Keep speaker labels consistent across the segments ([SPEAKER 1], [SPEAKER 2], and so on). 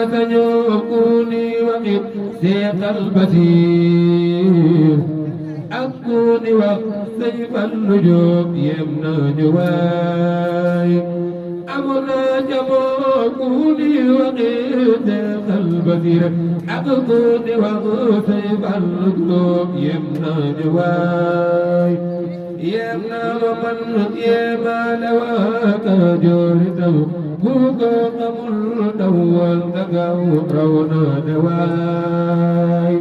[SPEAKER 1] سنكوني وقف سيق البصير أكوني وسيف النجوم يمنى جواي أمنا جموكوني وقف سيق البصير أكوني وسيف النجوم يمنى جواي يمنى ومن يما لواك جورته كوكو قبل دول دقاو رونا دواي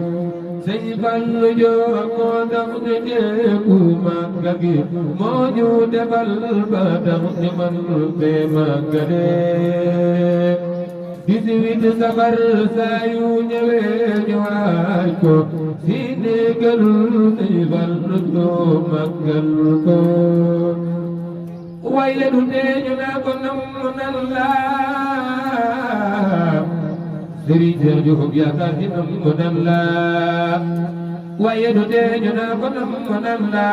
[SPEAKER 1] سيف النجوم ودقنجيكو مكاكي موجود بالبدق من بما كديك dix-huit safar saa yu ñëwee ñëwaay ko si négal Sëñ Fallu màggal ko waaye du tee ñu naa ko nam nan la Sëriñ Seex Jóob yaakaar ni nam nan la waaye du tee ñu naa ko nam nan la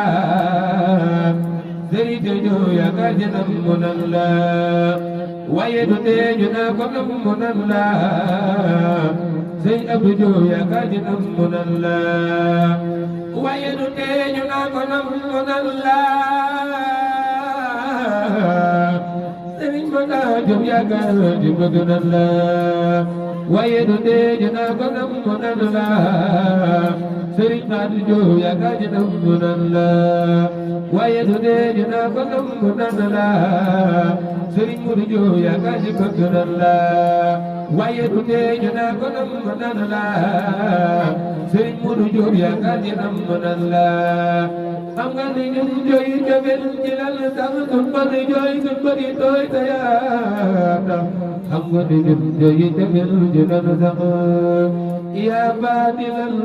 [SPEAKER 1] Sëriñ Seex Jóob yaakaar ni nam nan la waaye du tee ñu naa ko nam nan la Sëñ Abdu Jóob yaakaar ni nam nan la waaye du tee ñu naa ko nam nan la Sëriñ Mata Jóob yaakaar ni bëgg nan la waaye du tee ñu naa ko nam nan la Sëriñ Xaadi Jóob yaakaar ni nam nan la waaye du tee ñu naa ko nam nan la Sëriñ Mudu Jóob yaakaar ni bëgg nan la waaye du tee ñu naa ko nam nan la Sëriñ Mudu Jóob yaakaar ni nam nan la xam nga ni ñun jooy jabel ci lal sax sun bari jooy sun bari tooy ta yaata xam nga ni ñun jooy jabel ci lal sax yaa baadilal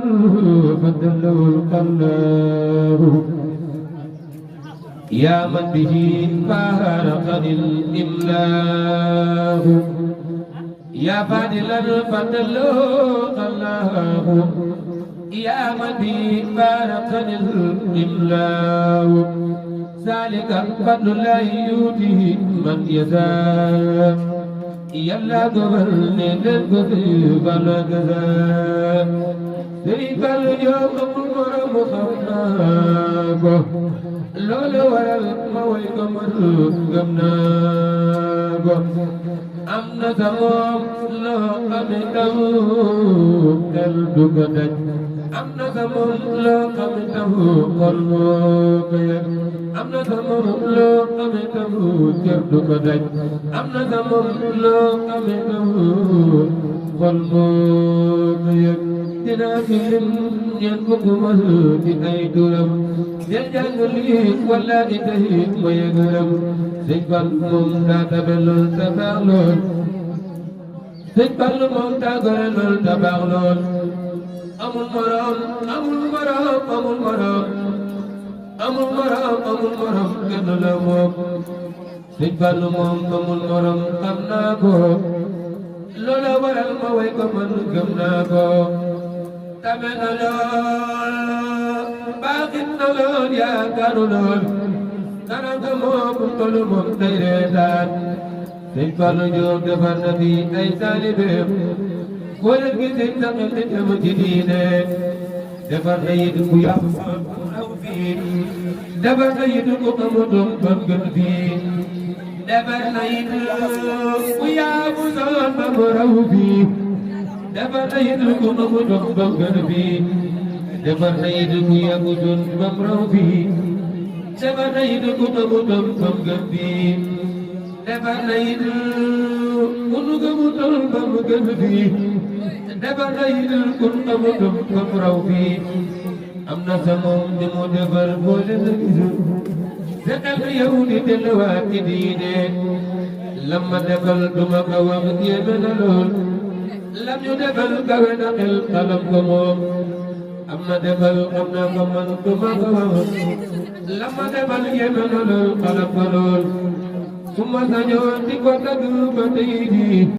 [SPEAKER 1] fadlul qallahu يا من به فارقني الإملاء يا فاضل الفضل الله يا من به فارقني الإملاء ذلك فضل الله يؤتيه من يشاء يلا قبلني للكتب الكذاب سيف اليوم المرم خفناك loolu waral ma woy ko man gëm naa ko am na sa moom loo xam ne taw del du ko daj am na sa moom loo xam ne taw xol moo ko yëg am na sa moom loo xam ne taw cër du ko daj am na sa moom loo xam ne taw xol moo ko yëg dinaa fi lim ñeen fukk mal ci ay turam del jàng lii walla di tey ma yëgëram Sëñ Fallu moom daa tabe lool ta baax lool Sëñ Fallu moom daa gore lool ta baax lool amul morom amul morom amul morom amul morom amul morom kenn la moom Sëñ Fallu moom amul morom xam naa ko loola waral ma way ko man gëm naa ko tame na lool baaxit na lool yaakaaru lool kanaka moom tolu moom day reetaan Sëñ Fallu Jóob defar na fi ay taalibeem boo leen gisee taxil di dem ci diine defar na it ku yàqu aw fii defar na it ku amutum bam gën fii defar na it ku yàqu soon ba mu raw fii defar na it ku amutum bam gën fii defar na it ku yàqu soon ba mu raw fii defar na it ku amutum bam gën fii defar na it ku nu gëmutul ba mu gën fii defar na it ku amutum ba mu raw fii am na sa moom ni mu defar boo leen a gisul te xel yow di delluwaat ci diine lam ma defal duma ko wax yéeme na lool lam ñu defal kawe na xel xalam ko moom am na defal xam na ko man duma ko wax lam ma defal yéeme na lool xalam ko lool su ma sañoon di ko tagg ba tey jii